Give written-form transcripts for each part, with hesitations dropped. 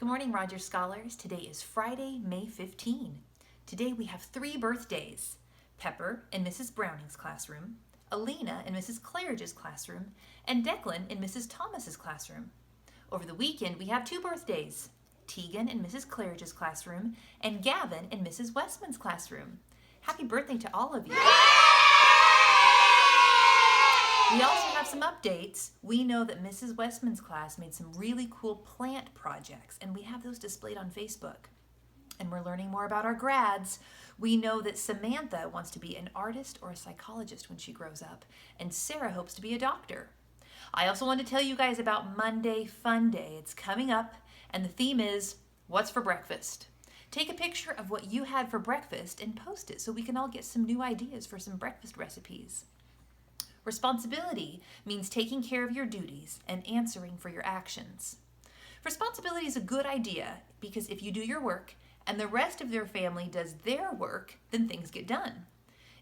Good morning, Rogers Scholars. Today is Friday, May 15. Today we have 3 birthdays: Pepper in Mrs. Browning's classroom, Alina in Mrs. Claridge's classroom, and Declan in Mrs. Thomas's classroom. Over the weekend we have 2 birthdays: Tegan in Mrs. Claridge's classroom and Gavin in Mrs. Westman's classroom. Happy birthday to all of you. We also have some updates. We know that Mrs. Westman's class made some really cool plant projects, and we have those displayed on Facebook. And we're learning more about our grads. We know that Samantha wants to be an artist or a psychologist when she grows up, and Sarah hopes to be a doctor. I also want to tell you guys about Monday Fun Day. It's coming up, and the theme is, what's for breakfast? Take a picture of what you had for breakfast and post it so we can all get some new ideas for some breakfast recipes. Responsibility means taking care of your duties and answering for your actions. Responsibility is a good idea because if you do your work and the rest of your family does their work, then things get done.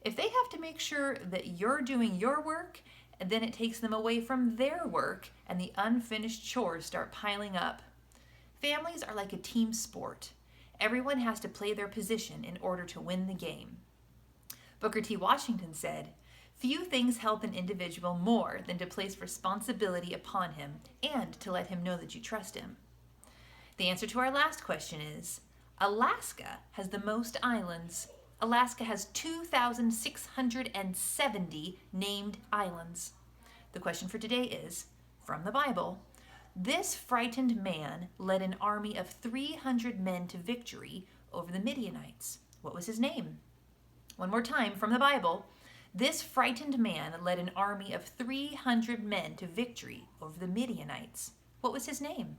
If they have to make sure that you're doing your work, then it takes them away from their work and the unfinished chores start piling up. Families are like a team sport. Everyone has to play their position in order to win the game. Booker T. Washington said, "Few things help an individual more than to place responsibility upon him and to let him know that you trust him." The answer to our last question is, Alaska has the most islands. Alaska has 2,670 named islands. The question for today is, from the Bible, this frightened man led an army of 300 men to victory over the Midianites. What was his name? One more time, from the Bible. This frightened man led an army of 300 men to victory over the Midianites. What was his name?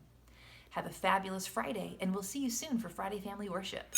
Have a fabulous Friday, and we'll see you soon for Friday Family Worship.